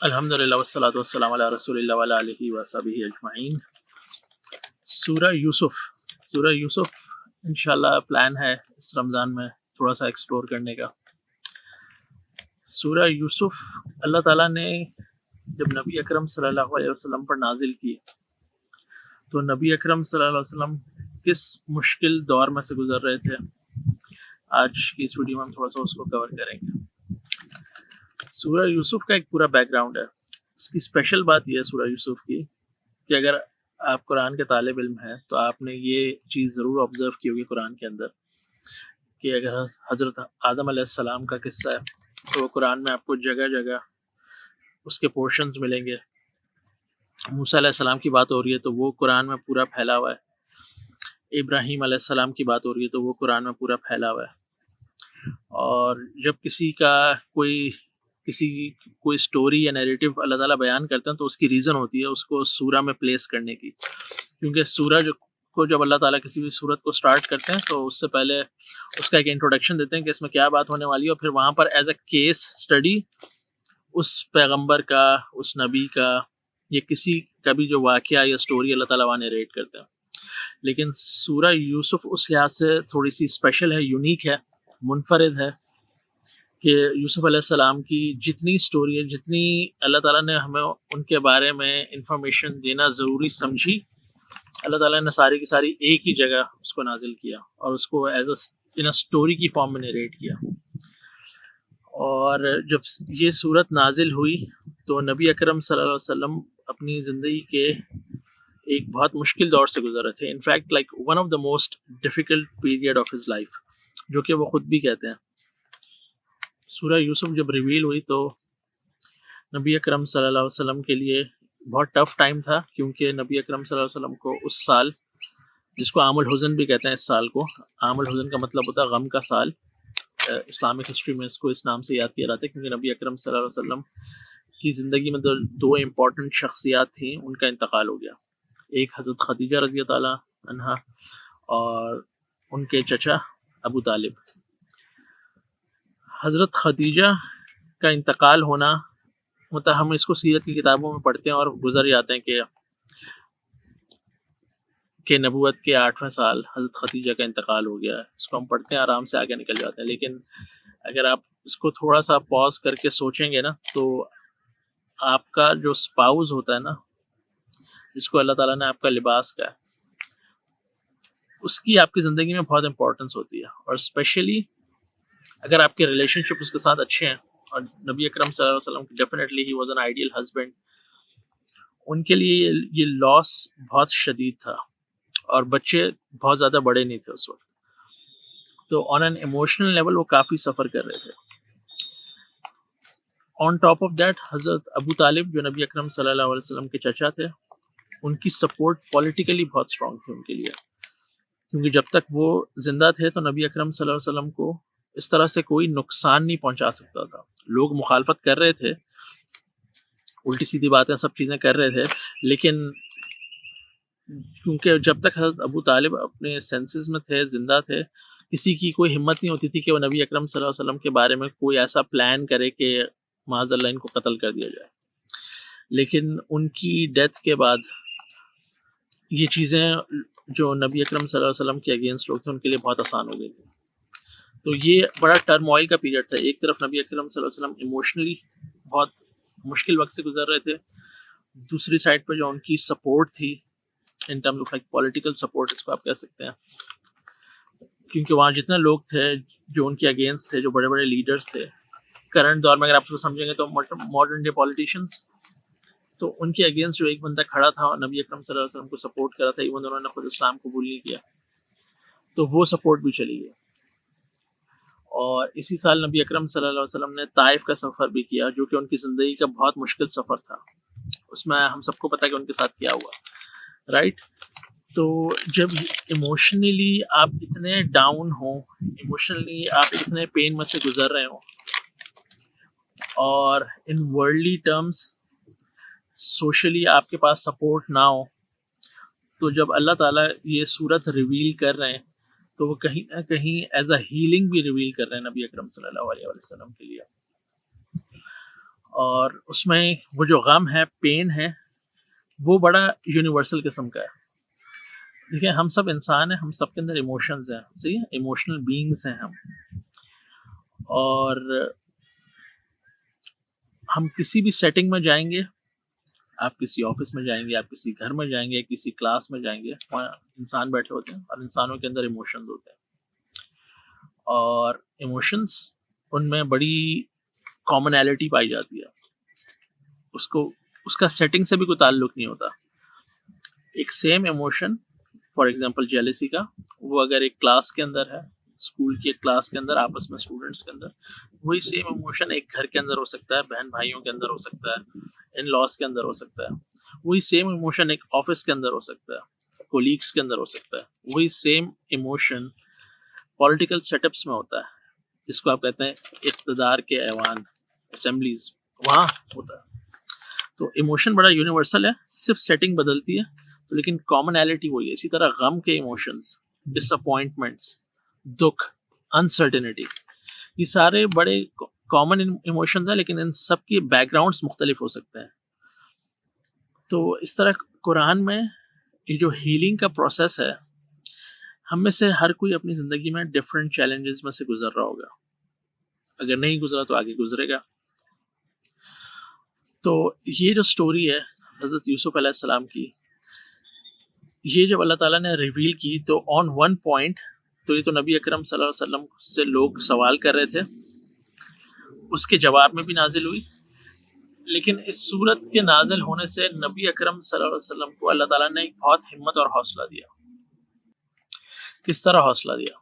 الحمدللہ والصلاۃ والسلام علی رسول اللہ وعلی آلہ وصحبہ اجمعین۔ سورہ یوسف انشاءاللہ پلان ہے اس رمضان میں تھوڑا سا ایکسپلور کرنے کا۔ سورہ یوسف اللہ تعالیٰ نے جب نبی اکرم صلی اللہ علیہ وسلم پر نازل کی تو نبی اکرم صلی اللہ علیہ وسلم کس مشکل دور میں سے گزر رہے تھے، آج کی اس ویڈیو میں ہم تھوڑا سا اس کو کور کریں گے۔ سورہ یوسف کا ایک پورا بیک گراؤنڈ ہے۔ اس کی اسپیشل بات یہ ہے سورہ یوسف کی کہ اگر آپ قرآن کے طالب علم ہیں تو آپ نے یہ چیز ضرور آبزرو کی ہوگی قرآن کے اندر کہ اگر حضرت آدم علیہ السلام کا قصہ ہے تو قرآن میں آپ کو جگہ جگہ اس کے پورشنز ملیں گے۔ موسیٰ علیہ السلام کی بات ہو رہی ہے تو وہ قرآن میں پورا پھیلا ہوا ہے۔ ابراہیم علیہ السلام کی بات ہو رہی ہے تو وہ قرآن میں پورا پھیلا ہوا ہے۔ اور جب کسی کوئی سٹوری یا نیریٹو اللہ تعالیٰ بیان کرتے ہیں تو اس کی ریزن ہوتی ہے اس کو سورہ میں پلیس کرنے کی، کیونکہ سورہ کو جب اللہ تعالیٰ کسی بھی صورت کو سٹارٹ کرتے ہیں تو اس سے پہلے اس کا ایک انٹروڈکشن دیتے ہیں کہ اس میں کیا بات ہونے والی ہے، اور پھر وہاں پر ایز اے کیس سٹڈی اس پیغمبر کا، اس نبی کا یا کسی کا بھی جو واقعہ یا سٹوری اللہ تعالیٰ وہاں نیریٹ کرتے ہیں۔ لیکن سورہ یوسف اس لحاظ سے تھوڑی سی اسپیشل ہے، یونیک ہے، منفرد ہے کہ یوسف علیہ السلام کی جتنی سٹوری ہے، جتنی اللہ تعالیٰ نے ہمیں ان کے بارے میں انفارمیشن دینا ضروری سمجھی، اللہ تعالیٰ نے ساری کی ساری ایک ہی جگہ اس کو نازل کیا اور اس کو ایز اے سٹوری کی فارم میں نیریٹ کیا۔ اور جب یہ صورت نازل ہوئی تو نبی اکرم صلی اللہ علیہ وسلم اپنی زندگی کے ایک بہت مشکل دور سے گزر رہے تھے، in fact like one of the most difficult period of his life, جو کہ وہ خود بھی کہتے ہیں۔ سورہ یوسف جب ریویل ہوئی تو نبی اکرم صلی اللہ علیہ وسلم کے لیے بہت ٹف ٹائم تھا، کیونکہ نبی اکرم صلی اللہ علیہ وسلم کو اس سال، جس کو عام الحزن بھی کہتے ہیں، اس سال کو عام الحزن کا مطلب ہوتا ہے غم کا سال، اسلامک ہسٹری میں اس کو اس نام سے یاد کیا جاتا ہے کیونکہ نبی اکرم صلی اللہ علیہ وسلم کی زندگی میں دو امپورٹنٹ شخصیات تھیں، ان کا انتقال ہو گیا۔ ایک حضرت خدیجہ رضی اللہ تعالیٰ عنہا اور ان کے چچا ابو طالب۔ حضرت خدیجہ کا انتقال ہونا، مطلب ہم اس کو سیرت کی کتابوں میں پڑھتے ہیں اور گزر جاتے ہیں کہ نبوت کے 8ویں سال حضرت خدیجہ کا انتقال ہو گیا ہے، اس کو ہم پڑھتے ہیں، آرام سے آگے نکل جاتے ہیں۔ لیکن اگر آپ اس کو تھوڑا سا پاز کر کے سوچیں گے نا تو آپ کا جو اسپاؤز ہوتا ہے نا، جس کو اللہ تعالیٰ نے آپ کا لباس کا ہے، اس کی آپ کی زندگی میں بہت امپورٹنس ہوتی ہے، اور اسپیشلی اگر آپ کے ریلیشن شپ اس کے ساتھ اچھے ہیں، اور نبی اکرم صلی اللہ علیہ وسلم definitely he was an ideal husband, ان کے لیے یہ لاس بہت شدید تھا، اور بچے بہت زیادہ بڑے نہیں تھے اس وقت، تو آن این ایموشنل لیول وہ کافی سفر کر رہے تھے۔ آن ٹاپ آف دیٹ حضرت ابو طالب جو نبی اکرم صلی اللہ علیہ وسلم کے چچا تھے، ان کی سپورٹ پولیٹیکلی بہت اسٹرانگ تھی ان کے لیے، کیونکہ جب تک وہ زندہ تھے تو نبی اکرم صلی اللہ علیہ وسلم کو اس طرح سے کوئی نقصان نہیں پہنچا سکتا تھا۔ لوگ مخالفت کر رہے تھے، الٹی سیدھی باتیں سب چیزیں کر رہے تھے، لیکن کیونکہ جب تک حضرت ابو طالب اپنے سینسز میں تھے، زندہ تھے، کسی کی کوئی ہمت نہیں ہوتی تھی کہ وہ نبی اکرم صلی اللہ علیہ وسلم کے بارے میں کوئی ایسا پلان کرے کہ معاذ اللہ ان کو قتل کر دیا جائے۔ لیکن ان کی ڈیتھ کے بعد یہ چیزیں جو نبی اکرم صلی اللہ علیہ وسلم کے اگینسٹ لوگ تھے ان کے لیے بہت آسان ہو گئی تھی۔ تو یہ بڑا ٹرموائل کا پیریڈ تھا۔ ایک طرف نبی اکرم صلی اللہ علیہ وسلم ایموشنلی بہت مشکل وقت سے گزر رہے تھے، دوسری سائڈ پہ جو ان کی سپورٹ تھی in terms of like political support, اس کو آپ کہہ سکتے ہیں، کیونکہ وہاں جتنے لوگ تھے جو ان کے اگینسٹ تھے، جو بڑے بڑے لیڈرز تھے کرنٹ دور میں، اگر آپ اس کو سمجھیں گے تو ماڈرن ڈے پولیٹیشینس، تو ان کے اگینسٹ جو ایک بندہ کھڑا تھا اور نبی اکرم صلی اللہ علیہ وسلم کو سپورٹ کرا تھا، ایون انہوں نے خود اسلام قبول نہیں کیا، تو وہ سپورٹ بھی چلی گئی۔ اور اسی سال نبی اکرم صلی اللہ علیہ وسلم نے طائف کا سفر بھی کیا، جو کہ ان کی زندگی کا بہت مشکل سفر تھا۔ اس میں ہم سب کو پتہ کہ ان کے ساتھ کیا ہوا، رائٹ؟ تو جب ایموشنلی آپ اتنے ڈاؤن ہوں، ایموشنلی آپ اتنے پین میں سے گزر رہے ہوں، اور ان ورلڈلی ٹرمز سوشلی آپ کے پاس سپورٹ نہ ہو، تو جب اللہ تعالیٰ یہ صورت ریویل کر رہے ہیں تو وہ کہیں نہ کہیں ایز اے ہیلنگ بھی ریویل کر رہے ہیں نبی اکرم صلی اللہ علیہ وسلم کے لیے۔ اور اس میں وہ جو غم ہے، پین ہے، وہ بڑا یونیورسل قسم کا ہے. دیکھیں ہم سب انسان ہیں، ہم سب کے اندر ایموشنز ہیں، صحیح ہے، ایموشنل بینگس ہیں ہم. اور ہم کسی بھی سیٹنگ میں جائیں گے، آپ کسی آفس میں جائیں گے، آپ کسی گھر میں جائیں گے، کسی کلاس میں جائیں گے، وہاں انسان بیٹھے ہوتے ہیں اور انسانوں کے اندر ایموشنز ہوتے ہیں. اور ایموشنز ان میں بڑی کامنالٹی پائی جاتی ہے. اس کا سیٹنگ سے بھی کوئی تعلق نہیں ہوتا. ایک same emotion, for example jealousy کا، وہ اگر ایک کلاس کے اندر ہے، اسکول کی ایک کلاس کے اندر، آپس میں اسٹوڈنٹس کے اندر، وہی سیم ایموشن ایک گھر کے اندر ہو سکتا ہے، بہن بھائیوں کے اندر ہو سکتا ہے، ان لاس کے اندر ہو سکتا ہے. وہی سیم ایموشن ایک آفس کے اندر ہو سکتا ہے، کولیگس کے اندر ہو سکتا ہے. وہی same emotion political setups میں ہوتا ہے، جس کو آپ کہتے ہیں اقتدار کے ایوان، اسمبلیز، وہاں ہوتا ہے. تو ایموشن بڑا یونیورسل ہے، صرف سیٹنگ بدلتی ہے، لیکن کامنالٹی وہی ہے. اسی طرح غم کے ایموشنز، ڈس اپوائنٹمنٹس، دکھ، انسرٹنٹی، یہ سارے بڑے کامن ایموشنز ہیں، لیکن ان سب کی بیک گراؤنڈس مختلف ہو سکتے ہیں. تو اس طرح قرآن میں یہ جو ہیلنگ کا پروسیس ہے، ہم میں سے ہر کوئی اپنی زندگی میں ڈفرینٹ چیلنجز میں سے گزر رہا ہوگا. اگر نہیں گزرا تو آگے گزرے گا. تو یہ جو سٹوری ہے حضرت یوسف علیہ السلام کی، یہ جب اللہ تعالیٰ نے ریویل کی تو آن ون پوائنٹ، تو یہ تو نبی اکرم صلی اللہ علیہ وسلم سے لوگ سوال کر رہے تھے، اس کے جواب میں بھی نازل ہوئی. لیکن اس صورت کے نازل ہونے سے نبی اکرم صلی اللہ علیہ وسلم کو اللہ تعالیٰ نے ایک بہت ہمت اور حوصلہ دیا. کس طرح حوصلہ دیا؟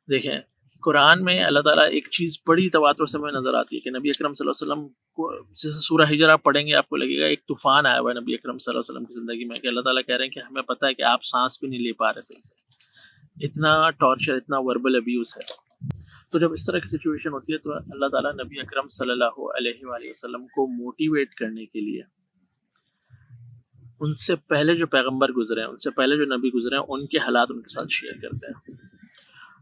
دیکھیں قرآن میں اللہ تعالیٰ ایک چیز بڑی تواتر سے میں نظر آتی ہے کہ نبی اکرم صلی اللہ علیہ وسلم کو، جیسے سورہ ہجر آپ پڑھیں گے آپ کو لگے گا ایک طوفان آیا ہوا ہے نبی اکرم صلی اللہ علیہ وسلم کی زندگی میں، کہ اللہ تعالیٰ کہہ رہے ہیں کہ ہمیں پتہ ہے کہ آپ سانس بھی نہیں لے پا رہے صحیح سے، اتنا ٹارچر، اتنا وربل ابیوز ہے. تو جب اس طرح کی سچویشن ہوتی ہے تو اللہ تعالیٰ نبی اکرم صلی اللہ علیہ وآلہ وسلم کو موٹیویٹ کرنے کے لیے ان سے پہلے جو پیغمبر گزرے ہیں، ان سے پہلے جو نبی گزرے ہیں، ان کے حالات ان کے ساتھ شیئر کرتے ہیں،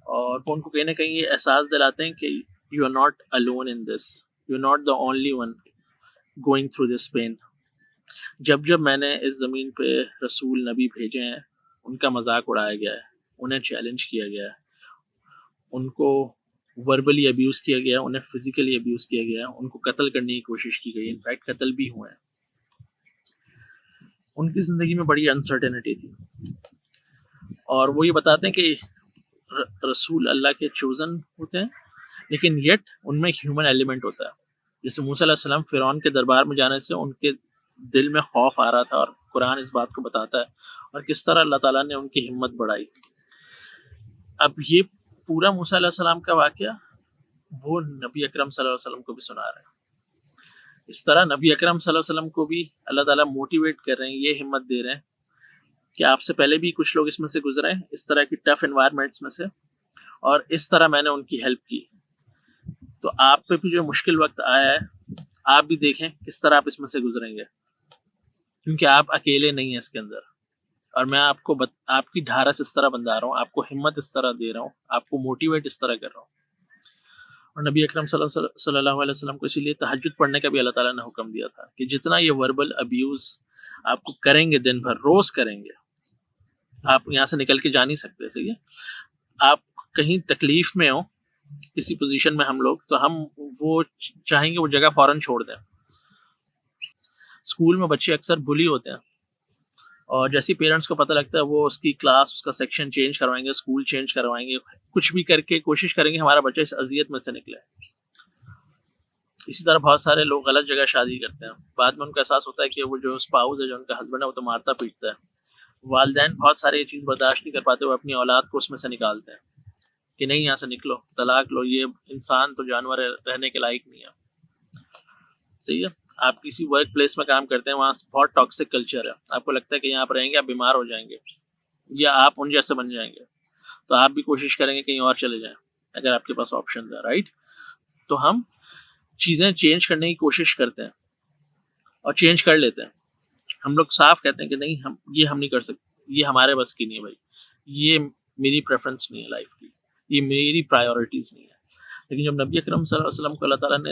اور وہ ان کو کہیں نہ کہیں یہ احساس دلاتے ہیں کہ you are not alone in this, you are not the only one going through this pain. جب میں نے اس زمین پہ رسول نبی بھیجے ہیں، ان کا مذاق اڑایا گیا ہے، انہیں چیلنج کیا گیا ہے، ان کو وربلی ابیوز کیا گیا ہے، انہیں فزیکلی ابیوز کیا گیا ہے، ان کو قتل کرنے کی کوشش کی گئی، انفیکٹ قتل بھی ہوئے ہیں. ان کی زندگی میں بڑی انسرٹینٹی تھی، اور وہ یہ بتاتے ہیں کہ رسول اللہ کے چوزن ہوتے ہیں، لیکن یٹ ان میں ایک ہیومن ایلیمنٹ ہوتا ہے. جیسے موسیٰ علیہ السلام فرعون کے دربار میں جانے سے ان کے دل میں خوف آ رہا تھا، اور قرآن اس بات کو بتاتا ہے، اور کس طرح اللہ تعالیٰ نے ان کی ہمت بڑھائی. اب یہ پورا موسیٰ علیہ السلام کا واقعہ وہ نبی اکرم صلی اللہ علیہ وسلم کو بھی سنا رہے ہیں. اس طرح نبی اکرم صلی اللہ علیہ وسلم کو بھی اللہ تعالیٰ موٹیویٹ کر رہے ہیں، یہ ہمت دے رہے ہیں کہ آپ سے پہلے بھی کچھ لوگ اس میں سے گزرے ہیں، اس طرح کی ٹف انوائرمنٹس میں سے، اور اس طرح میں نے ان کی ہیلپ کی. تو آپ پہ بھی جو مشکل وقت آیا ہے، آپ بھی دیکھیں کس طرح آپ اس میں سے گزریں گے، کیونکہ آپ اکیلے نہیں ہیں اس کے اندر. اور میں آپ کو آپ کی ڈھارس اس طرح بندھا رہا ہوں، آپ کو ہمت اس طرح دے رہا ہوں، آپ کو موٹیویٹ اس طرح کر رہا ہوں. اور نبی اکرم صلی اللہ علیہ وسلم کو اسی لیے تہجد پڑھنے کا بھی اللہ تعالیٰ نے حکم دیا تھا کہ جتنا یہ وربل ابیوز آپ کو کریں گے، دن بھر روز کریں گے، آپ یہاں سے نکل کے جا نہیں سکتے. صحیح ہے، آپ کہیں تکلیف میں ہو، کسی پوزیشن میں ہم لوگ، تو ہم وہ چاہیں گے وہ جگہ فوراً چھوڑ دیں. اسکول میں بچے اکثر بلی ہوتے ہیں، اور جیسے پیرنٹس کو پتہ لگتا ہے وہ اس کی کلاس، اس کا سیکشن چینج کروائیں گے، اسکول چینج کروائیں گے، کچھ بھی کر کے کوشش کریں گے ہمارا بچہ اس اذیت میں سے نکلے. اسی طرح بہت سارے لوگ غلط جگہ شادی کرتے ہیں، بعد میں ان کا احساس ہوتا ہے کہ وہ جو اسپاؤس ہے، جو ان کا ہسبینڈ ہے، وہ تو مارتا پیٹتا ہے. والدین بہت سارے یہ چیز برداشت نہیں کر پاتے، وہ اپنی اولاد کو اس میں سے نکالتے ہیں کہ نہیں یہاں سے نکلو، طلاق لو، یہ انسان تو جانور ہے، رہنے کے لائق نہیں ہے. صحیح ہے، آپ کسی ورک پلیس میں کام کرتے ہیں، وہاں بہت ٹاکسک کلچر ہے، آپ کو لگتا ہے کہ یہاں پر رہیں گے آپ بیمار ہو جائیں گے یا آپ ان جیسے بن جائیں گے، تو آپ بھی کوشش کریں گے کہیں اور چلے جائیں اگر آپ کے پاس آپشن ہے، رائٹ. تو ہم چیزیں چینج کرنے کی کوشش کرتے ہیں اور چینج کر لیتے ہیں. ہم لوگ صاف کہتے ہیں کہ نہیں، ہم نہیں کر سکتے، یہ ہمارے بس کی نہیں ہے بھائی، یہ میری پریفرنس نہیں ہے لائف کی، یہ میری پرائیورٹیز نہیں ہے. لیکن جب نبی اکرم صلی اللہ علیہ وسلم کو اللہ تعالیٰ نے